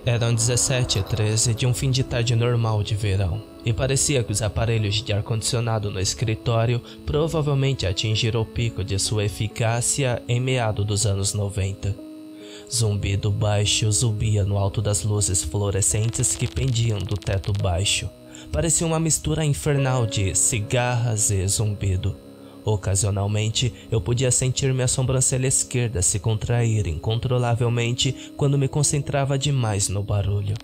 Eram 17h13 de um fim de tarde normal de verão, e parecia que os aparelhos de ar-condicionado no escritório provavelmente atingiram o pico de sua eficácia em meados dos anos 90. Zumbido baixo zumbia no alto das luzes fluorescentes que pendiam do teto baixo. Parecia uma mistura infernal de cigarras e zumbido. Ocasionalmente, eu podia sentir minha sobrancelha esquerda se contrair incontrolavelmente quando me concentrava demais no barulho.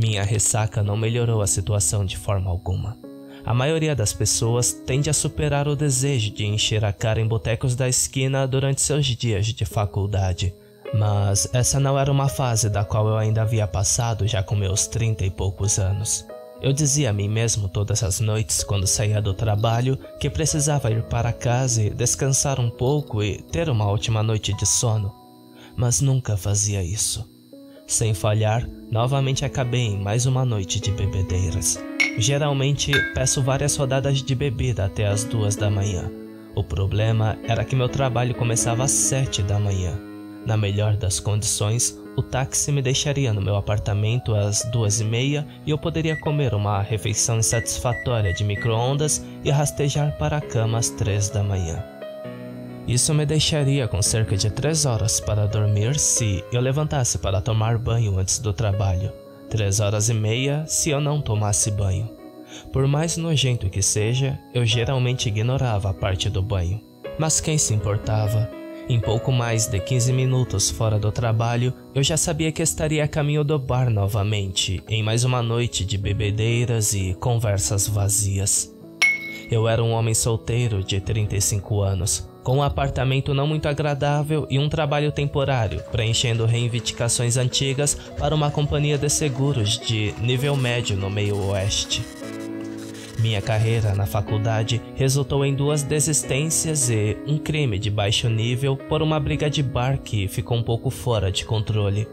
Minha ressaca não melhorou a situação de forma alguma. A maioria das pessoas tende a superar o desejo de encher a cara em botecos da esquina durante seus dias de faculdade. Mas essa não era uma fase da qual eu ainda havia passado já com meus 30 e poucos anos. Eu dizia a mim mesmo todas as noites quando saía do trabalho que precisava ir para casa e descansar um pouco e ter uma ótima noite de sono, mas nunca fazia isso. Sem falhar, novamente acabei em mais uma noite de bebedeiras. Geralmente peço várias rodadas de bebida até as 2 da manhã. O problema era que meu trabalho começava às 7 da manhã. Na melhor das condições, o táxi me deixaria no meu apartamento às 2h30 e eu poderia comer uma refeição insatisfatória de micro-ondas e rastejar para a cama às 3 da manhã. Isso me deixaria com cerca de 3 horas para dormir se eu levantasse para tomar banho antes do trabalho. 3h30 se eu não tomasse banho. Por mais nojento que seja, eu geralmente ignorava a parte do banho. Mas quem se importava? Em pouco mais de 15 minutos fora do trabalho, eu já sabia que estaria a caminho do bar novamente, em mais uma noite de bebedeiras e conversas vazias. Eu era um homem solteiro de 35 anos, com um apartamento não muito agradável e um trabalho temporário, preenchendo reivindicações antigas para uma companhia de seguros de nível médio no meio oeste. Minha carreira na faculdade resultou em 2 desistências e um crime de baixo nível por uma briga de bar que ficou um pouco fora de controle.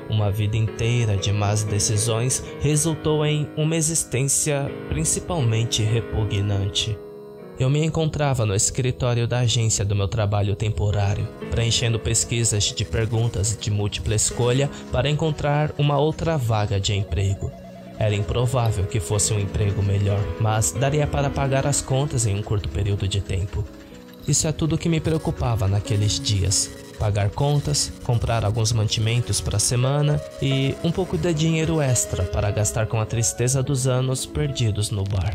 Uma vida inteira de más decisões resultou em uma existência principalmente repugnante. Eu me encontrava no escritório da agência do meu trabalho temporário, preenchendo pesquisas de perguntas de múltipla escolha para encontrar uma outra vaga de emprego. Era improvável que fosse um emprego melhor, mas daria para pagar as contas em um curto período de tempo. Isso é tudo que me preocupava naqueles dias. Pagar contas, comprar alguns mantimentos para a semana e um pouco de dinheiro extra para gastar com a tristeza dos anos perdidos no bar.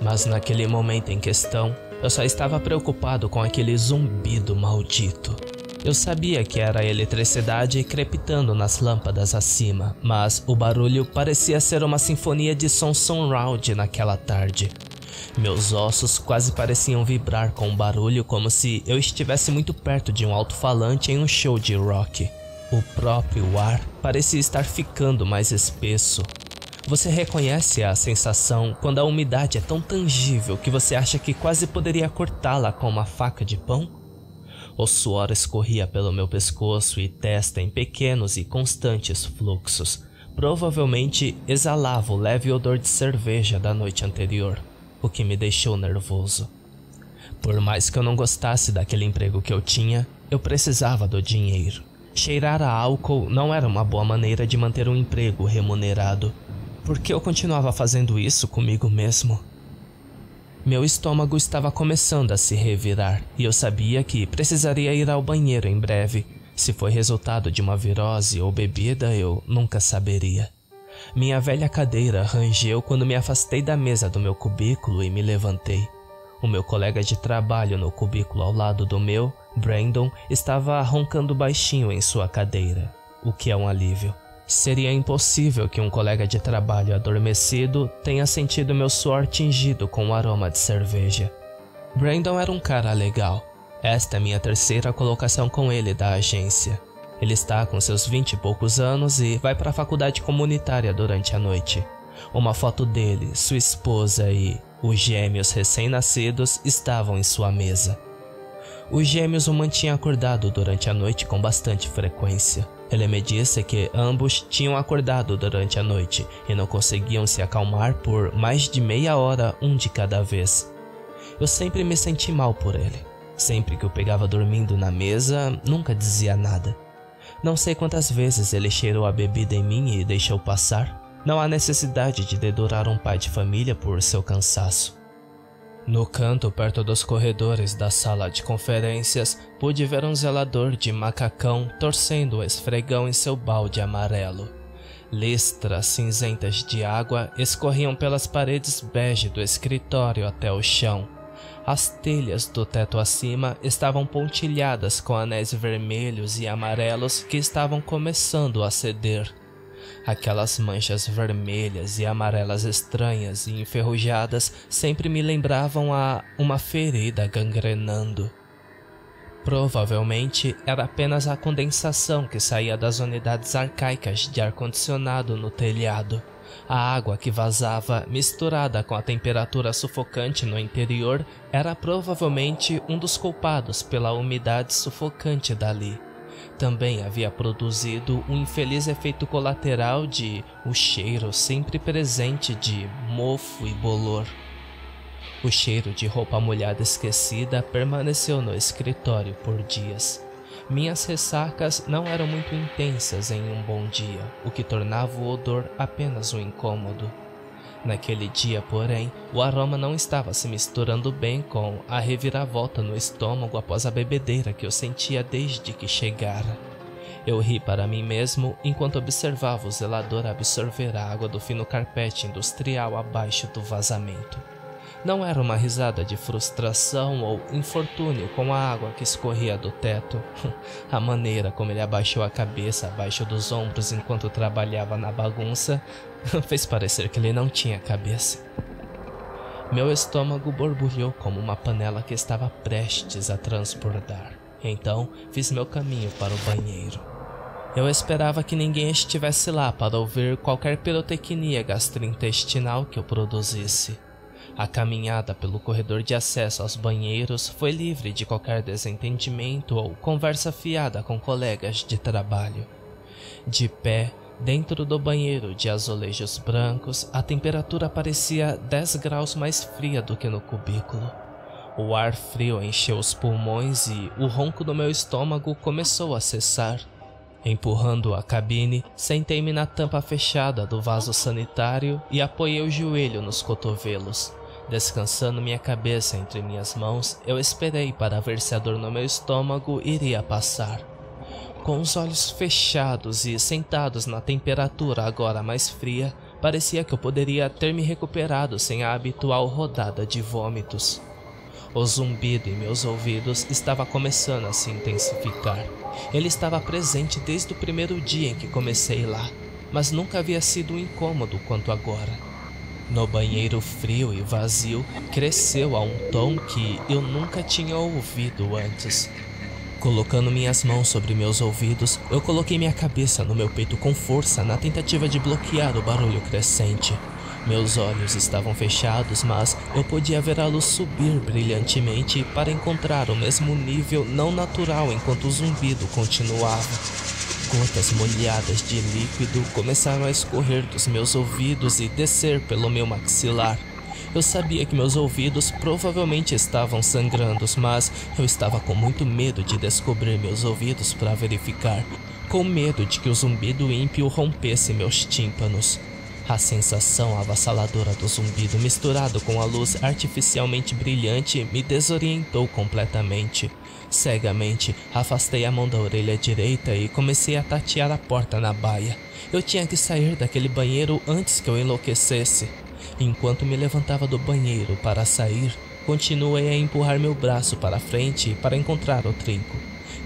Mas naquele momento em questão, eu só estava preocupado com aquele zumbido maldito. Eu sabia que era a eletricidade crepitando nas lâmpadas acima, mas o barulho parecia ser uma sinfonia de som surround naquela tarde. Meus ossos quase pareciam vibrar com o barulho como se eu estivesse muito perto de um alto-falante em um show de rock. O próprio ar parecia estar ficando mais espesso. Você reconhece a sensação quando a umidade é tão tangível que você acha que quase poderia cortá-la com uma faca de pão? O suor escorria pelo meu pescoço e testa em pequenos e constantes fluxos. Provavelmente exalava o leve odor de cerveja da noite anterior, o que me deixou nervoso. Por mais que eu não gostasse daquele emprego que eu tinha, eu precisava do dinheiro. Cheirar a álcool não era uma boa maneira de manter um emprego remunerado. Por que eu continuava fazendo isso comigo mesmo? Meu estômago estava começando a se revirar e eu sabia que precisaria ir ao banheiro em breve. Se foi resultado de uma virose ou bebida, eu nunca saberia. Minha velha cadeira rangeu quando me afastei da mesa do meu cubículo e me levantei. O meu colega de trabalho no cubículo ao lado do meu, Brandon, estava roncando baixinho em sua cadeira, o que é um alívio. Seria impossível que um colega de trabalho adormecido tenha sentido meu suor tingido com o aroma de cerveja. Brandon era um cara legal. Esta é minha 3ª colocação com ele da agência. Ele está com seus 20 e poucos anos e vai para a faculdade comunitária durante a noite. Uma foto dele, sua esposa e os gêmeos recém-nascidos estavam em sua mesa. Os gêmeos o mantinham acordado durante a noite com bastante frequência. Ele me disse que ambos tinham acordado durante a noite e não conseguiam se acalmar por mais de meia hora um de cada vez. Eu sempre me senti mal por ele. Sempre que o pegava dormindo na mesa, nunca dizia nada. Não sei quantas vezes ele cheirou a bebida em mim e deixou passar. Não há necessidade de dedurar um pai de família por seu cansaço. No canto, perto dos corredores da sala de conferências, pude ver um zelador de macacão torcendo o esfregão em seu balde amarelo. Listras cinzentas de água escorriam pelas paredes bege do escritório até o chão. As telhas do teto acima estavam pontilhadas com anéis vermelhos e amarelos que estavam começando a ceder. Aquelas manchas vermelhas e amarelas estranhas e enferrujadas sempre me lembravam a uma ferida gangrenando. Provavelmente era apenas a condensação que saía das unidades arcaicas de ar-condicionado no telhado. A água que vazava, misturada com a temperatura sufocante no interior, era provavelmente um dos culpados pela umidade sufocante dali. Também havia produzido um infeliz efeito colateral de o cheiro sempre presente de mofo e bolor. O cheiro de roupa molhada esquecida permaneceu no escritório por dias. Minhas ressacas não eram muito intensas em um bom dia, o que tornava o odor apenas um incômodo. Naquele dia, porém, o aroma não estava se misturando bem com a reviravolta no estômago após a bebedeira que eu sentia desde que chegara. Eu ri para mim mesmo enquanto observava o zelador absorver a água do fino carpete industrial abaixo do vazamento. Não era uma risada de frustração ou infortúnio com a água que escorria do teto. A maneira como ele abaixou a cabeça abaixo dos ombros enquanto trabalhava na bagunça fez parecer que ele não tinha cabeça. Meu estômago borbulhou como uma panela que estava prestes a transbordar. Então fiz meu caminho para o banheiro. Eu esperava que ninguém estivesse lá para ouvir qualquer pirotecnia gastrointestinal que eu produzisse. A caminhada pelo corredor de acesso aos banheiros foi livre de qualquer desentendimento ou conversa fiada com colegas de trabalho. De pé, dentro do banheiro de azulejos brancos, a temperatura parecia 10 graus mais fria do que no cubículo. O ar frio encheu os pulmões e o ronco do meu estômago começou a cessar. Empurrando a cabine, sentei-me na tampa fechada do vaso sanitário e apoiei o joelho nos cotovelos. Descansando minha cabeça entre minhas mãos, eu esperei para ver se a dor no meu estômago iria passar. Com os olhos fechados e sentados na temperatura agora mais fria, parecia que eu poderia ter me recuperado sem a habitual rodada de vômitos. O zumbido em meus ouvidos estava começando a se intensificar. Ele estava presente desde o primeiro dia em que comecei lá, mas nunca havia sido incômodo quanto agora. No banheiro frio e vazio, cresceu a um tom que eu nunca tinha ouvido antes. Colocando minhas mãos sobre meus ouvidos, eu coloquei minha cabeça no meu peito com força na tentativa de bloquear o barulho crescente. Meus olhos estavam fechados, mas eu podia ver a luz subir brilhantemente para encontrar o mesmo nível não natural enquanto o zumbido continuava. Gotas molhadas de líquido começaram a escorrer dos meus ouvidos e descer pelo meu maxilar. Eu sabia que meus ouvidos provavelmente estavam sangrando, mas eu estava com muito medo de descobrir meus ouvidos para verificar, com medo de que o zumbido ímpio rompesse meus tímpanos. A sensação avassaladora do zumbido misturado com a luz artificialmente brilhante me desorientou completamente. Cegamente, afastei a mão da orelha direita e comecei a tatear a porta na baia. Eu tinha que sair daquele banheiro antes que eu enlouquecesse. Enquanto me levantava do banheiro para sair, continuei a empurrar meu braço para frente para encontrar o trinco.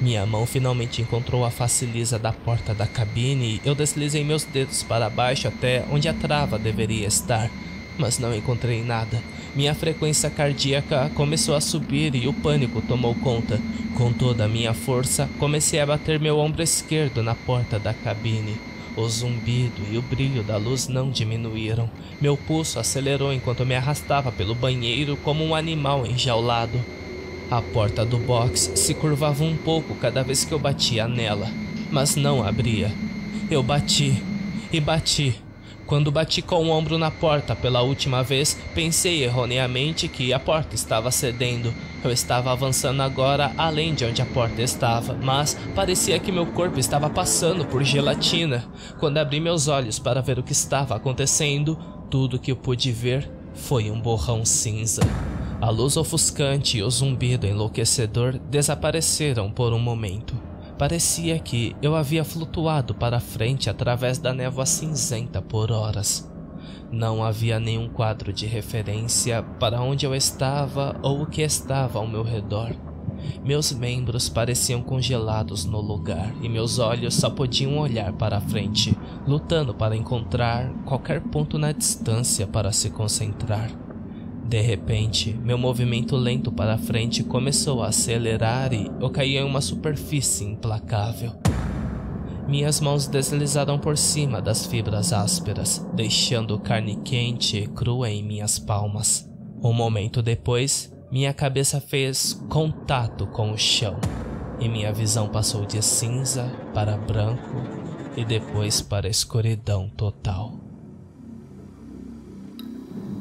Minha mão finalmente encontrou a face lisa da porta da cabine e eu deslizei meus dedos para baixo até onde a trava deveria estar, mas não encontrei nada. Minha frequência cardíaca começou a subir e o pânico tomou conta. Com toda a minha força, comecei a bater meu ombro esquerdo na porta da cabine. O zumbido e o brilho da luz não diminuíram. Meu pulso acelerou enquanto me arrastava pelo banheiro como um animal enjaulado. A porta do box se curvava um pouco cada vez que eu batia nela, mas não abria. Eu bati e bati. Quando bati com o ombro na porta pela última vez, pensei erroneamente que a porta estava cedendo. Eu estava avançando agora além de onde a porta estava, mas parecia que meu corpo estava passando por gelatina. Quando abri meus olhos para ver o que estava acontecendo, tudo que eu pude ver foi um borrão cinza. A luz ofuscante e o zumbido enlouquecedor desapareceram por um momento. Parecia que eu havia flutuado para frente através da névoa cinzenta por horas. Não havia nenhum quadro de referência para onde eu estava ou o que estava ao meu redor. Meus membros pareciam congelados no lugar e meus olhos só podiam olhar para a frente, lutando para encontrar qualquer ponto na distância para se concentrar. De repente, meu movimento lento para frente começou a acelerar e eu caí em uma superfície implacável. Minhas mãos deslizaram por cima das fibras ásperas, deixando carne quente e crua em minhas palmas. Um momento depois, minha cabeça fez contato com o chão e minha visão passou de cinza para branco e depois para escuridão total.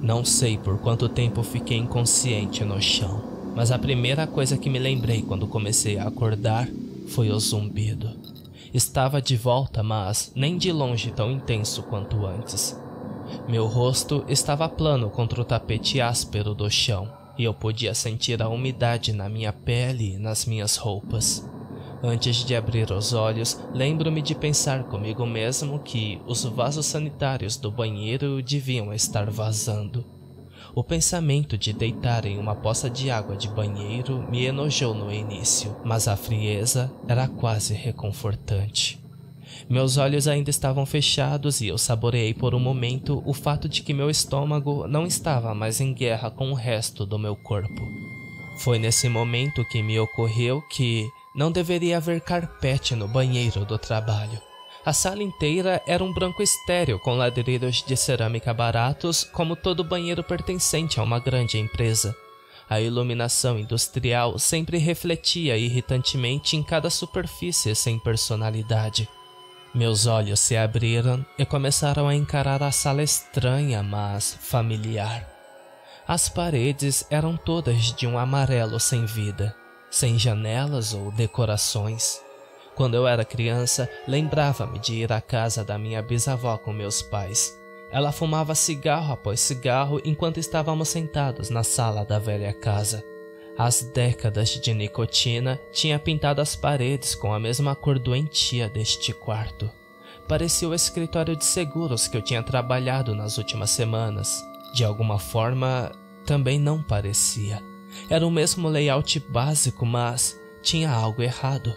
Não sei por quanto tempo fiquei inconsciente no chão, mas a primeira coisa que me lembrei quando comecei a acordar foi o zumbido. Estava de volta, mas nem de longe tão intenso quanto antes. Meu rosto estava plano contra o tapete áspero do chão, e eu podia sentir a umidade na minha pele e nas minhas roupas. Antes de abrir os olhos, lembro-me de pensar comigo mesmo que os vasos sanitários do banheiro deviam estar vazando. O pensamento de deitar em uma poça de água de banheiro me enojou no início, mas a frieza era quase reconfortante. Meus olhos ainda estavam fechados e eu saboreei por um momento o fato de que meu estômago não estava mais em guerra com o resto do meu corpo. Foi nesse momento que me ocorreu que não deveria haver carpete no banheiro do trabalho. A sala inteira era um branco estéril com ladrilhos de cerâmica baratos, como todo banheiro pertencente a uma grande empresa. A iluminação industrial sempre refletia irritantemente em cada superfície sem personalidade. Meus olhos se abriram e começaram a encarar a sala estranha, mas familiar. As paredes eram todas de um amarelo sem vida, sem janelas ou decorações. Quando eu era criança, lembrava-me de ir à casa da minha bisavó com meus pais. Ela fumava cigarro após cigarro enquanto estávamos sentados na sala da velha casa. As décadas de nicotina tinham pintado as paredes com a mesma cor doentia deste quarto. Parecia o escritório de seguros que eu tinha trabalhado nas últimas semanas. De alguma forma, também não parecia. Era o mesmo layout básico, mas tinha algo errado.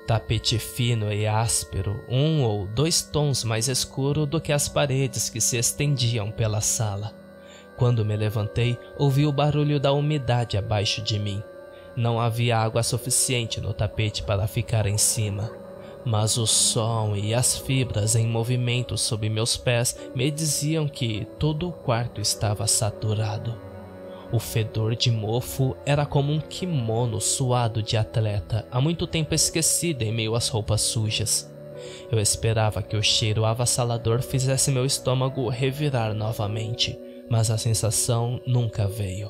Tapete fino e áspero, 1 ou 2 tons mais escuro do que as paredes que se estendiam pela sala. Quando me levantei, ouvi o barulho da umidade abaixo de mim. Não havia água suficiente no tapete para ficar em cima, mas o som e as fibras em movimento sob meus pés me diziam que todo o quarto estava saturado. O fedor de mofo era como um kimono suado de atleta, há muito tempo esquecido em meio às roupas sujas. Eu esperava que o cheiro avassalador fizesse meu estômago revirar novamente, mas a sensação nunca veio.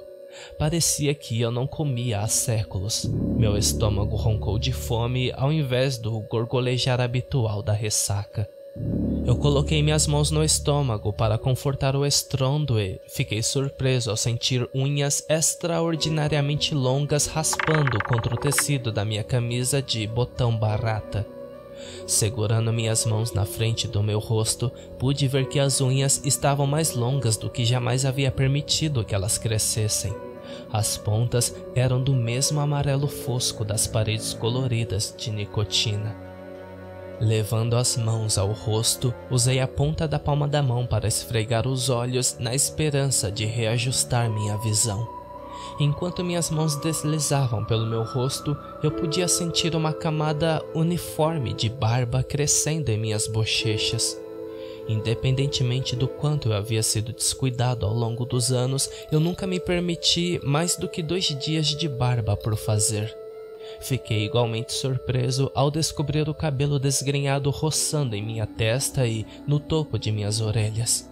Parecia que eu não comia há séculos. Meu estômago roncou de fome ao invés do gorgolejar habitual da ressaca. Eu coloquei minhas mãos no estômago para confortar o estrondo e fiquei surpreso ao sentir unhas extraordinariamente longas raspando contra o tecido da minha camisa de botão barata. Segurando minhas mãos na frente do meu rosto, pude ver que as unhas estavam mais longas do que jamais havia permitido que elas crescessem. As pontas eram do mesmo amarelo fosco das paredes coloridas de nicotina. Levando as mãos ao rosto, usei a ponta da palma da mão para esfregar os olhos na esperança de reajustar minha visão. Enquanto minhas mãos deslizavam pelo meu rosto, eu podia sentir uma camada uniforme de barba crescendo em minhas bochechas. Independentemente do quanto eu havia sido descuidado ao longo dos anos, eu nunca me permiti mais do que 2 dias de barba por fazer. Fiquei igualmente surpreso ao descobrir o cabelo desgrenhado roçando em minha testa e no topo de minhas orelhas.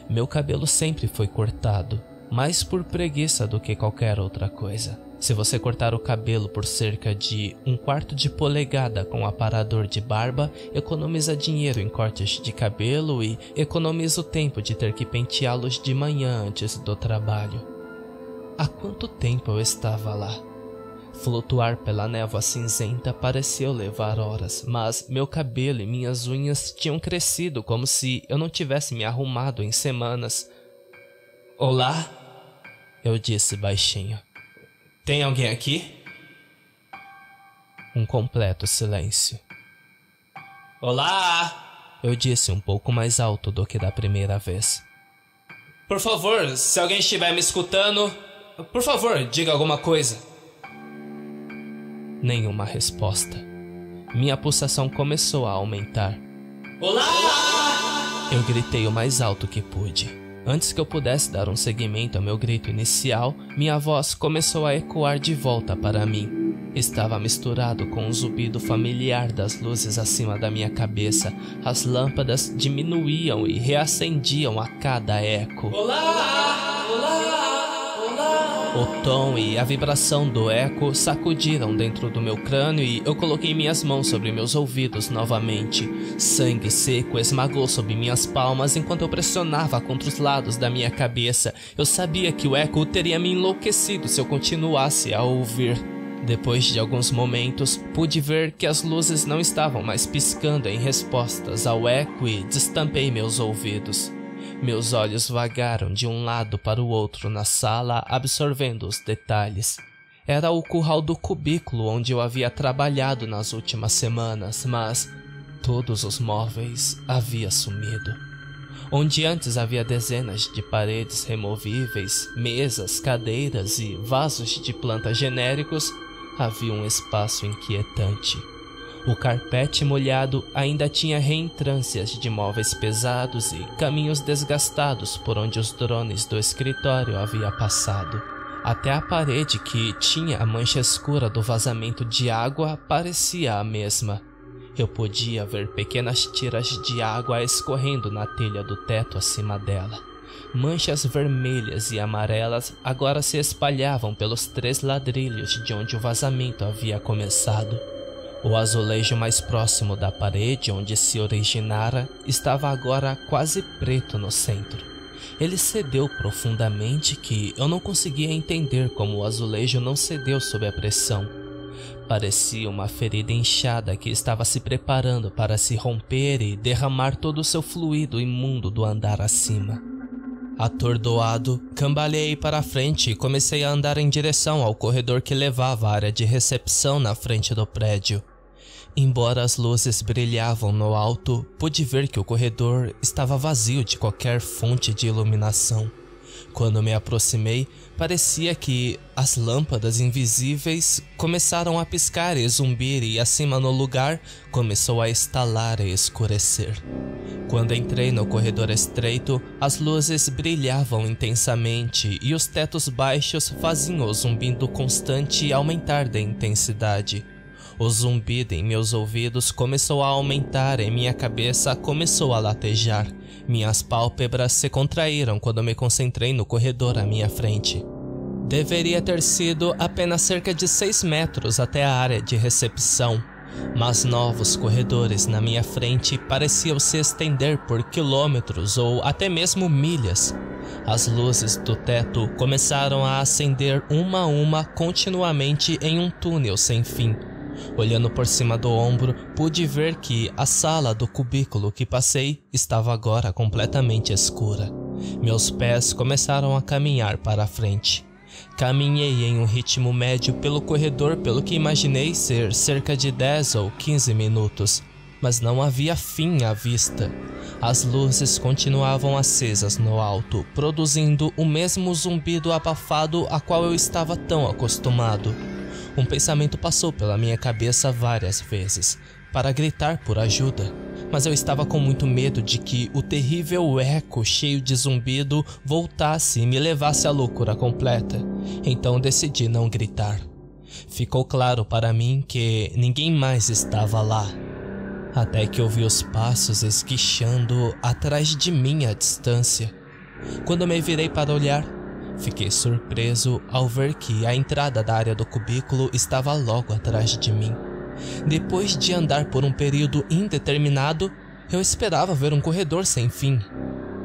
Meu cabelo sempre foi cortado, mais por preguiça do que qualquer outra coisa. Se você cortar o cabelo por cerca de 1/4 de polegada com um aparador de barba, economiza dinheiro em cortes de cabelo e economiza o tempo de ter que penteá-los de manhã antes do trabalho. Há quanto tempo eu estava lá? Flutuar pela névoa cinzenta pareceu levar horas, mas meu cabelo e minhas unhas tinham crescido como se eu não tivesse me arrumado em semanas. "Olá?", eu disse baixinho. "Tem alguém aqui?" Um completo silêncio. "Olá!", eu disse um pouco mais alto do que da primeira vez. "Por favor, se alguém estiver me escutando, por favor, diga alguma coisa." Nenhuma resposta. Minha pulsação começou a aumentar. "Olá!", eu gritei o mais alto que pude. Antes que eu pudesse dar um seguimento ao meu grito inicial, minha voz começou a ecoar de volta para mim. Estava misturado com um zumbido familiar das luzes acima da minha cabeça. As lâmpadas diminuíam e reacendiam a cada eco. "Olá! Olá! Olá!" O tom e a vibração do eco sacudiram dentro do meu crânio e eu coloquei minhas mãos sobre meus ouvidos novamente. Sangue seco esmagou sob minhas palmas enquanto eu pressionava contra os lados da minha cabeça. Eu sabia que o eco teria me enlouquecido se eu continuasse a ouvir. Depois de alguns momentos, pude ver que as luzes não estavam mais piscando em respostas ao eco e destampei meus ouvidos. Meus olhos vagaram de um lado para o outro na sala, absorvendo os detalhes. Era o curral do cubículo onde eu havia trabalhado nas últimas semanas, mas todos os móveis haviam sumido. Onde antes havia dezenas de paredes removíveis, mesas, cadeiras e vasos de plantas genéricos, havia um espaço inquietante. O carpete molhado ainda tinha reentrâncias de móveis pesados e caminhos desgastados por onde os drones do escritório haviam passado. Até a parede, que tinha a mancha escura do vazamento de água, parecia a mesma. Eu podia ver pequenas tiras de água escorrendo na telha do teto acima dela. Manchas vermelhas e amarelas agora se espalhavam pelos 3 ladrilhos de onde o vazamento havia começado. O azulejo mais próximo da parede onde se originara estava agora quase preto no centro. Ele cedeu profundamente que eu não conseguia entender como o azulejo não cedeu sob a pressão. Parecia uma ferida inchada que estava se preparando para se romper e derramar todo o seu fluido imundo do andar acima. Atordoado, cambaleei para a frente e comecei a andar em direção ao corredor que levava à área de recepção na frente do prédio. Embora as luzes brilhavam no alto, pude ver que o corredor estava vazio de qualquer fonte de iluminação. Quando me aproximei, parecia que as lâmpadas invisíveis começaram a piscar e zumbir e acima no lugar começou a estalar e escurecer. Quando entrei no corredor estreito, as luzes brilhavam intensamente e os tetos baixos faziam o zumbido constante aumentar de intensidade. O zumbido em meus ouvidos começou a aumentar e minha cabeça começou a latejar. Minhas pálpebras se contraíram quando me concentrei no corredor à minha frente. Deveria ter sido apenas cerca de 6 metros até a área de recepção, mas novos corredores na minha frente pareciam se estender por quilômetros ou até mesmo milhas. As luzes do teto começaram a acender uma a uma continuamente em um túnel sem fim. Olhando por cima do ombro, pude ver que a sala do cubículo que passei estava agora completamente escura. Meus pés começaram a caminhar para a frente. Caminhei em um ritmo médio pelo corredor pelo que imaginei ser cerca de 10 ou 15 minutos, mas não havia fim à vista. As luzes continuavam acesas no alto, produzindo o mesmo zumbido abafado a qual eu estava tão acostumado. Um pensamento passou pela minha cabeça várias vezes, para gritar por ajuda, mas eu estava com muito medo de que o terrível eco cheio de zumbido voltasse e me levasse à loucura completa, então decidi não gritar. Ficou claro para mim que ninguém mais estava lá, até que ouvi os passos esguichando atrás de mim à distância. Quando me virei para olhar, fiquei surpreso ao ver que a entrada da área do cubículo estava logo atrás de mim. Depois de andar por um período indeterminado, eu esperava ver um corredor sem fim,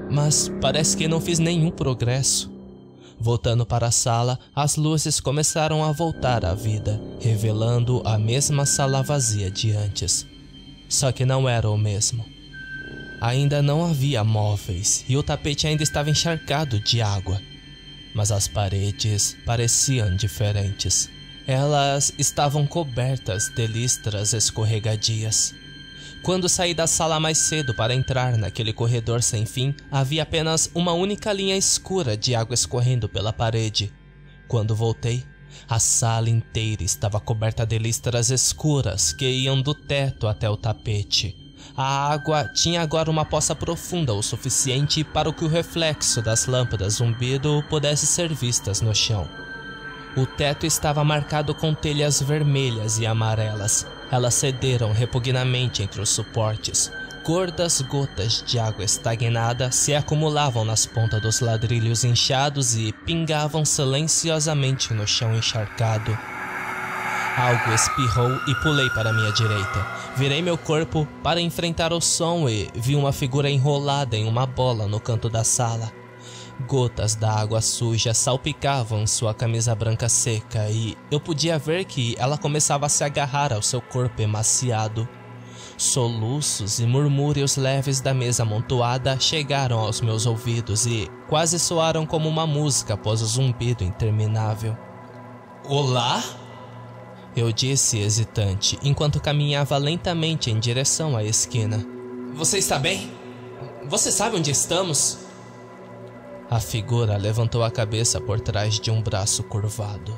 mas parece que não fiz nenhum progresso. Voltando para a sala, as luzes começaram a voltar à vida, revelando a mesma sala vazia de antes. Só que não era o mesmo. Ainda não havia móveis e o tapete ainda estava encharcado de água. Mas as paredes pareciam diferentes. Elas estavam cobertas de listras escorregadias. Quando saí da sala mais cedo para entrar naquele corredor sem fim, havia apenas uma única linha escura de água escorrendo pela parede. Quando voltei, a sala inteira estava coberta de listras escuras que iam do teto até o tapete. A água tinha agora uma poça profunda o suficiente para que o reflexo das lâmpadas zumbido pudesse ser vistas no chão. O teto estava marcado com telhas vermelhas e amarelas. Elas cederam repugnamente entre os suportes. Gordas gotas de água estagnada se acumulavam nas pontas dos ladrilhos inchados e pingavam silenciosamente no chão encharcado. Algo espirrou e pulei para minha direita. Virei meu corpo para enfrentar o som e vi uma figura enrolada em uma bola no canto da sala. Gotas da água suja salpicavam sua camisa branca seca e eu podia ver que ela começava a se agarrar ao seu corpo emaciado. Soluços e murmúrios leves da mesa amontoada chegaram aos meus ouvidos e quase soaram como uma música após o zumbido interminável. "Olá?" eu disse hesitante, enquanto caminhava lentamente em direção à esquina. "Você está bem? Você sabe onde estamos?" A figura levantou a cabeça por trás de um braço curvado.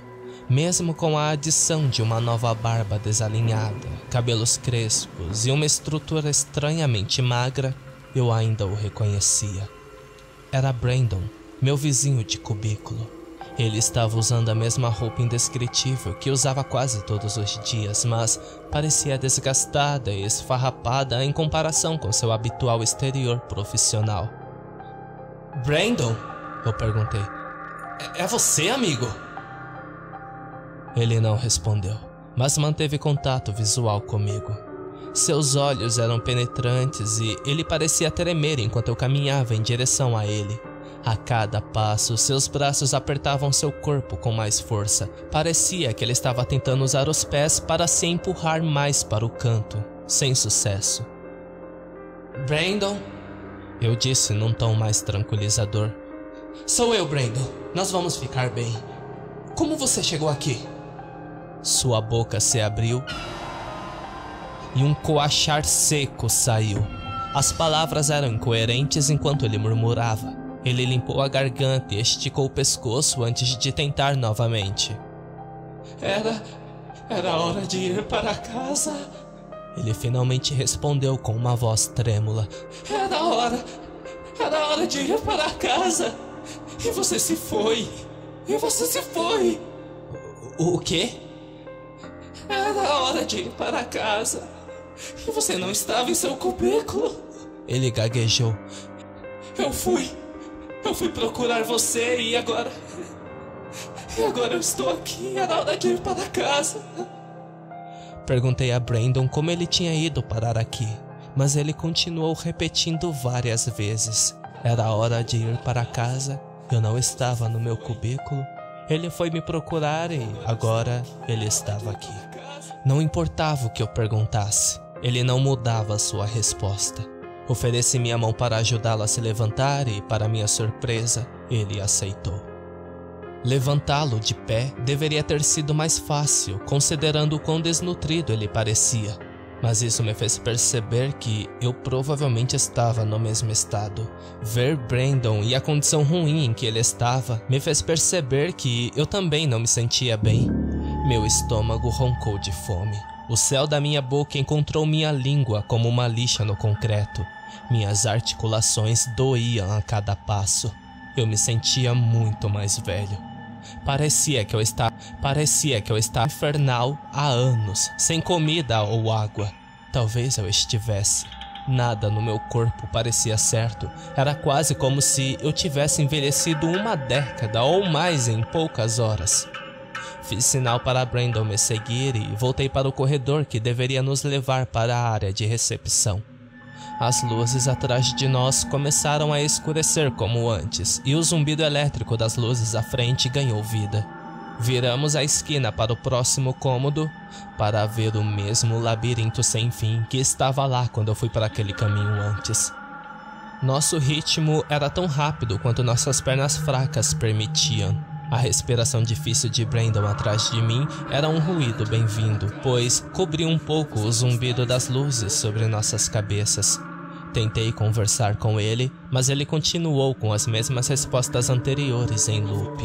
Mesmo com a adição de uma nova barba desalinhada, cabelos crespos e uma estrutura estranhamente magra, eu ainda o reconhecia. Era Brandon, meu vizinho de cubículo. Ele estava usando a mesma roupa indescritível que usava quase todos os dias, mas parecia desgastada e esfarrapada em comparação com seu habitual exterior profissional. "Brandon?" eu perguntei. É você, amigo?" Ele não respondeu, mas manteve contato visual comigo. Seus olhos eram penetrantes e ele parecia tremer enquanto eu caminhava em direção a ele. A cada passo, seus braços apertavam seu corpo com mais força. Parecia que ele estava tentando usar os pés para se empurrar mais para o canto, sem sucesso. "Brandon?" eu disse num tom mais tranquilizador. "Sou eu, Brandon. Nós vamos ficar bem. Como você chegou aqui?" Sua boca se abriu e um coachar seco saiu. As palavras eram incoerentes enquanto ele murmurava. Ele limpou a garganta e esticou o pescoço antes de tentar novamente. Era hora de ir para casa." Ele finalmente respondeu com uma voz trêmula. Era hora de ir para casa. E você se foi. O quê?" "Era hora de ir para casa. E você não estava em seu cubículo." Ele gaguejou. Eu fui procurar você e agora eu estou aqui. Era hora de ir para casa." Perguntei a Brandon como ele tinha ido parar aqui, mas ele continuou repetindo várias vezes. Era hora de ir para casa. Eu não estava no meu cubículo. Ele foi me procurar e agora ele estava aqui. Não importava o que eu perguntasse, ele não mudava sua resposta. Ofereci minha mão para ajudá-lo a se levantar e, para minha surpresa, ele aceitou. Levantá-lo de pé deveria ter sido mais fácil, considerando o quão desnutrido ele parecia. Mas isso me fez perceber que eu provavelmente estava no mesmo estado. Ver Brandon e a condição ruim em que ele estava me fez perceber que eu também não me sentia bem. Meu estômago roncou de fome. O céu da minha boca encontrou minha língua como uma lixa no concreto. Minhas articulações doíam a cada passo. Eu me sentia muito mais velho. Parecia que eu estava infernal há anos, sem comida ou água. Talvez eu estivesse. Nada no meu corpo parecia certo. Era quase como se eu tivesse envelhecido uma década ou mais em poucas horas. Fiz sinal para Brandon me seguir e voltei para o corredor que deveria nos levar para a área de recepção. As luzes atrás de nós começaram a escurecer como antes, e o zumbido elétrico das luzes à frente ganhou vida. Viramos a esquina para o próximo cômodo para ver o mesmo labirinto sem fim que estava lá quando eu fui para aquele caminho antes. Nosso ritmo era tão rápido quanto nossas pernas fracas permitiam. A respiração difícil de Brandon atrás de mim era um ruído bem-vindo, pois cobriu um pouco o zumbido das luzes sobre nossas cabeças. Tentei conversar com ele, mas ele continuou com as mesmas respostas anteriores em loop.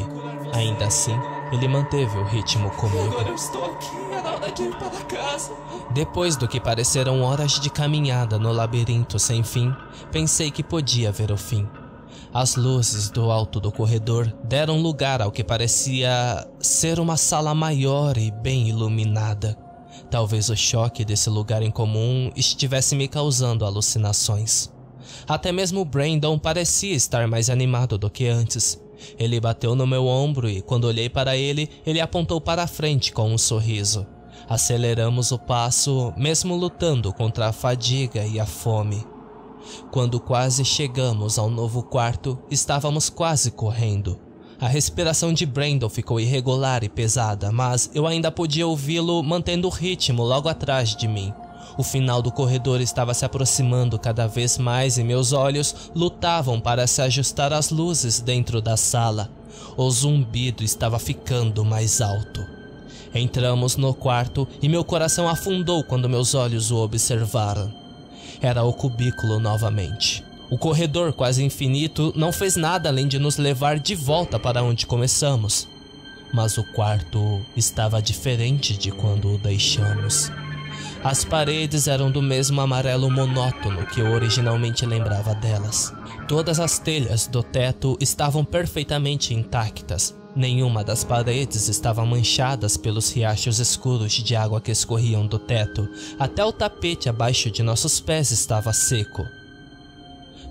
Ainda assim, ele manteve o ritmo comigo. Agora eu estou aqui, era hora de ir para casa. Depois do que pareceram horas de caminhada no labirinto sem fim, pensei que podia ver o fim. As luzes do alto do corredor deram lugar ao que parecia ser uma sala maior e bem iluminada. Talvez o choque desse lugar incomum estivesse me causando alucinações. Até mesmo Brandon parecia estar mais animado do que antes. Ele bateu no meu ombro e, quando olhei para ele, ele apontou para a frente com um sorriso. Aceleramos o passo, mesmo lutando contra a fadiga e a fome. Quando quase chegamos ao novo quarto, estávamos quase correndo. A respiração de Brandon ficou irregular e pesada, mas eu ainda podia ouvi-lo mantendo o ritmo logo atrás de mim. O final do corredor estava se aproximando cada vez mais e meus olhos lutavam para se ajustar às luzes dentro da sala. O zumbido estava ficando mais alto. Entramos no quarto e meu coração afundou quando meus olhos o observaram. Era o cubículo novamente. O corredor quase infinito não fez nada além de nos levar de volta para onde começamos. Mas o quarto estava diferente de quando o deixamos. As paredes eram do mesmo amarelo monótono que eu originalmente lembrava delas. Todas as telhas do teto estavam perfeitamente intactas. Nenhuma das paredes estava manchadas pelos riachos escuros de água que escorriam do teto. Até o tapete abaixo de nossos pés estava seco.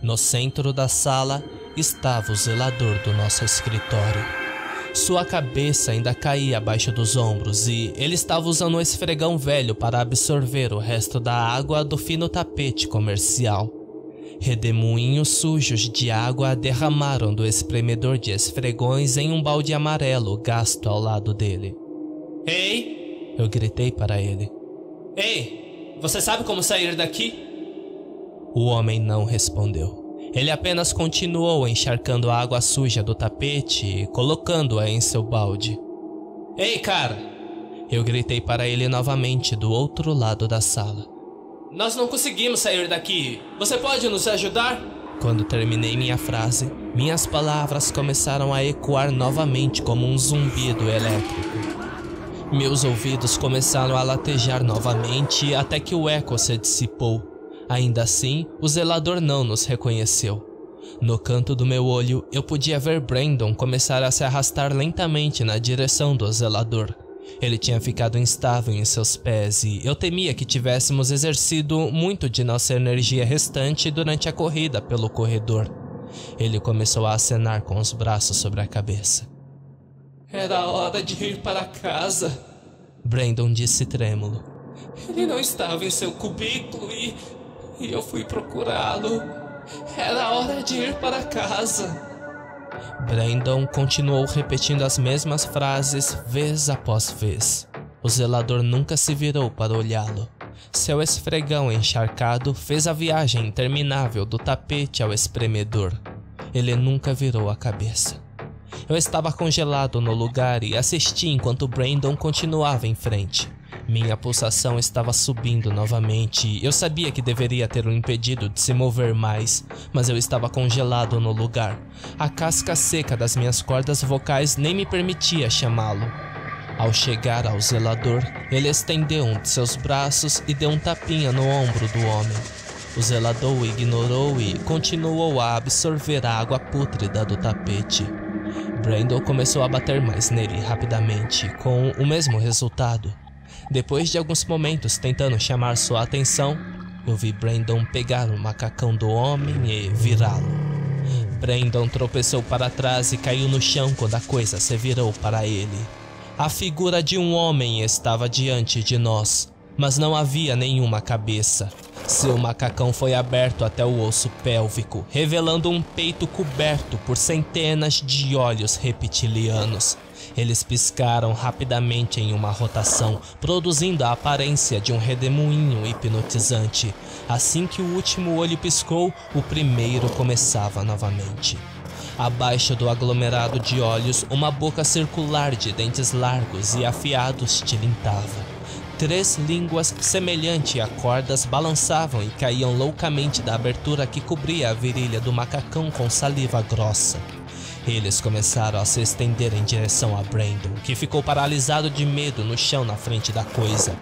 No centro da sala estava o zelador do nosso escritório. Sua cabeça ainda caía abaixo dos ombros e ele estava usando um esfregão velho para absorver o resto da água do fino tapete comercial. Redemoinhos sujos de água derramaram do espremedor de esfregões em um balde amarelo gasto ao lado dele. Ei! Eu gritei para ele. Ei! Você sabe como sair daqui? O homem não respondeu. Ele apenas continuou encharcando a água suja do tapete e colocando-a em seu balde. Ei, cara! Eu gritei para ele novamente do outro lado da sala. Nós não conseguimos sair daqui. Você pode nos ajudar? Quando terminei minha frase, minhas palavras começaram a ecoar novamente como um zumbido elétrico. Meus ouvidos começaram a latejar novamente até que o eco se dissipou. Ainda assim, o zelador não nos reconheceu. No canto do meu olho, eu podia ver Brandon começar a se arrastar lentamente na direção do zelador. Ele tinha ficado instável em seus pés e eu temia que tivéssemos exercido muito de nossa energia restante durante a corrida pelo corredor. Ele começou a acenar com os braços sobre a cabeça. Era hora de ir para casa, Brandon disse trêmulo. Ele não estava em seu cubículo e eu fui procurá-lo. Era hora de ir para casa. Brandon continuou repetindo as mesmas frases vez após vez. O zelador nunca se virou para olhá-lo. Seu esfregão encharcado fez a viagem interminável do tapete ao espremedor. Ele nunca virou a cabeça. Eu estava congelado no lugar e assisti enquanto Brandon continuava em frente. Minha pulsação estava subindo novamente. Eu sabia que deveria ter o impedido de se mover mais, mas eu estava congelado no lugar. A casca seca das minhas cordas vocais nem me permitia chamá-lo. Ao chegar ao zelador, ele estendeu um de seus braços e deu um tapinha no ombro do homem. O zelador o ignorou e continuou a absorver a água pútrida do tapete. Brandon começou a bater mais nele rapidamente, com o mesmo resultado. Depois de alguns momentos tentando chamar sua atenção, eu vi Brandon pegar o macacão do homem e virá-lo. Brandon tropeçou para trás e caiu no chão quando a coisa se virou para ele. A figura de um homem estava diante de nós, mas não havia nenhuma cabeça. Seu macacão foi aberto até o osso pélvico, revelando um peito coberto por centenas de olhos reptilianos. Eles piscaram rapidamente em uma rotação, produzindo a aparência de um redemoinho hipnotizante. Assim que o último olho piscou, o primeiro começava novamente. Abaixo do aglomerado de olhos, uma boca circular de dentes largos e afiados tilintava. 3 línguas semelhantes a cordas balançavam e caíam loucamente da abertura que cobria a virilha do macacão com saliva grossa. Eles começaram a se estender em direção a Brandon, que ficou paralisado de medo no chão na frente da coisa.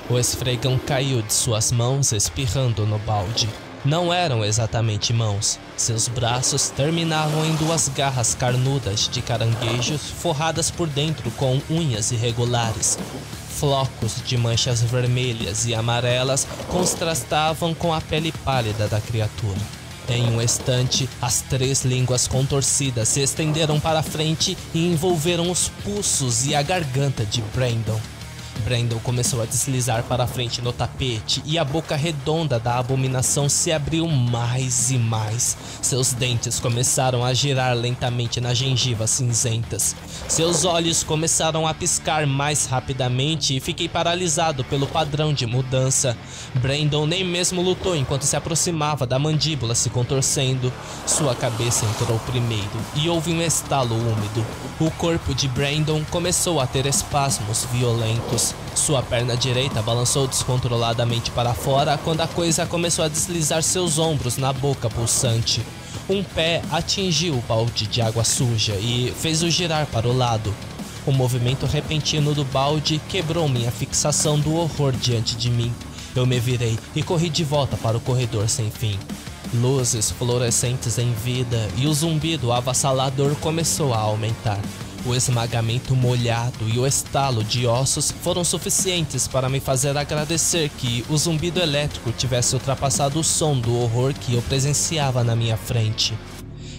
O esfregão caiu de suas mãos, espirrando no balde. Não eram exatamente mãos. Seus braços terminavam em 2 garras carnudas de caranguejos forradas por dentro com unhas irregulares. Flocos de manchas vermelhas e amarelas contrastavam com a pele pálida da criatura. Em um instante, as 3 línguas contorcidas se estenderam para frente e envolveram os pulsos e a garganta de Brandon. Brandon começou a deslizar para frente no tapete e a boca redonda da abominação se abriu mais e mais. Seus dentes começaram a girar lentamente nas gengivas cinzentas. Seus olhos começaram a piscar mais rapidamente e fiquei paralisado pelo padrão de mudança. Brandon nem mesmo lutou enquanto se aproximava da mandíbula se contorcendo. Sua cabeça entrou primeiro e houve um estalo úmido. O corpo de Brandon começou a ter espasmos violentos. Sua perna direita balançou descontroladamente para fora quando a coisa começou a deslizar seus ombros na boca pulsante. Um pé atingiu o balde de água suja e fez-o girar para o lado. O movimento repentino do balde quebrou minha fixação do horror diante de mim. Eu me virei e corri de volta para o corredor sem fim. Luzes fluorescentes em vida e o zumbido avassalador começou a aumentar. O esmagamento molhado e o estalo de ossos foram suficientes para me fazer agradecer que o zumbido elétrico tivesse ultrapassado o som do horror que eu presenciava na minha frente.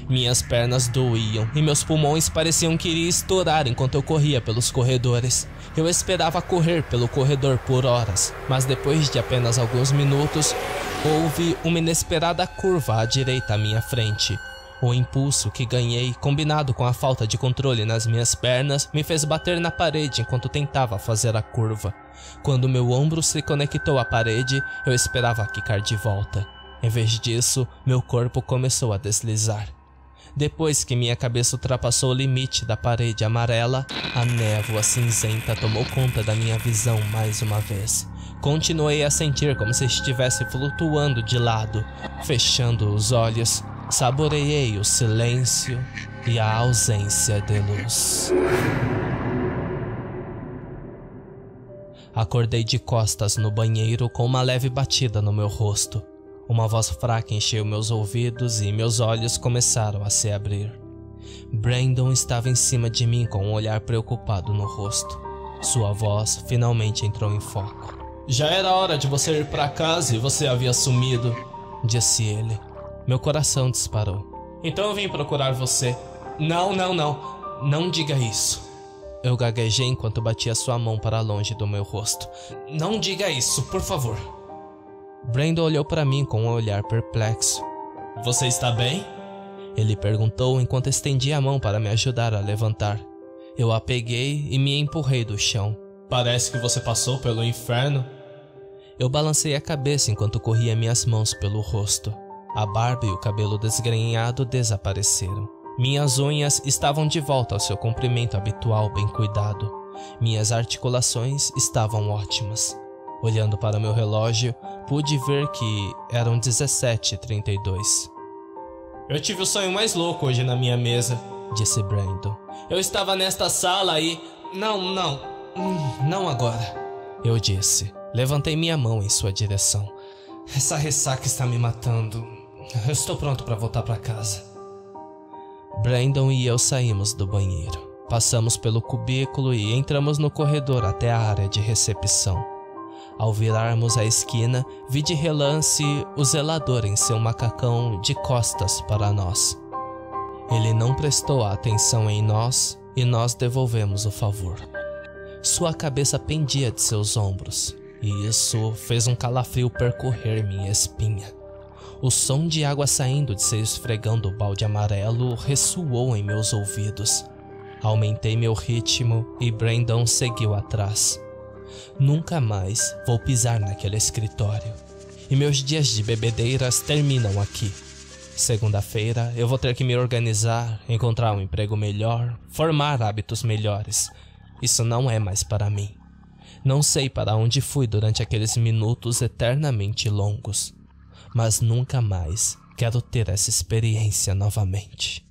Minhas pernas doíam e meus pulmões pareciam que iriam estourar enquanto eu corria pelos corredores. Eu esperava correr pelo corredor por horas, mas depois de apenas alguns minutos, houve uma inesperada curva à direita à minha frente. O impulso que ganhei, combinado com a falta de controle nas minhas pernas, me fez bater na parede enquanto tentava fazer a curva. Quando meu ombro se conectou à parede, eu esperava quicar de volta. Em vez disso, meu corpo começou a deslizar. Depois que minha cabeça ultrapassou o limite da parede amarela, a névoa cinzenta tomou conta da minha visão mais uma vez. Continuei a sentir como se estivesse flutuando de lado. Fechando os olhos, saboreei o silêncio e a ausência de luz. Acordei de costas no banheiro com uma leve batida no meu rosto. Uma voz fraca encheu meus ouvidos e meus olhos começaram a se abrir. Brandon estava em cima de mim com um olhar preocupado no rosto. Sua voz finalmente entrou em foco. Já era hora de você ir para casa e você havia sumido, disse ele. Meu coração disparou. Então eu vim procurar você. Não diga isso. Eu gaguejei enquanto batia sua mão para longe do meu rosto. Não diga isso, por favor. Brandon olhou para mim com um olhar perplexo. Você está bem? Ele perguntou enquanto estendia a mão para me ajudar a levantar. Eu a peguei e me empurrei do chão. Parece que você passou pelo inferno. Eu balancei a cabeça enquanto corria minhas mãos pelo rosto. A barba e o cabelo desgrenhado desapareceram. Minhas unhas estavam de volta ao seu comprimento habitual bem cuidado. Minhas articulações estavam ótimas. Olhando para meu relógio, pude ver que eram 17h32. Eu tive o sonho mais louco hoje na minha mesa, disse Brandon. Eu estava nesta sala e... Não agora, eu disse. Levantei minha mão em sua direção. Essa ressaca está me matando. Eu estou pronto para voltar para casa. Brandon e eu saímos do banheiro. Passamos pelo cubículo e entramos no corredor até a área de recepção. Ao virarmos a esquina, vi de relance o zelador em seu macacão de costas para nós. Ele não prestou atenção em nós e nós devolvemos o favor. Sua cabeça pendia de seus ombros, e isso fez um calafrio percorrer minha espinha. O som de água saindo de seu esfregando o balde amarelo ressoou em meus ouvidos. Aumentei meu ritmo e Brandon seguiu atrás. Nunca mais vou pisar naquele escritório. E meus dias de bebedeiras terminam aqui. Segunda-feira eu vou ter que me organizar, encontrar um emprego melhor, formar hábitos melhores. Isso não é mais para mim. Não sei para onde fui durante aqueles minutos eternamente longos, mas nunca mais quero ter essa experiência novamente.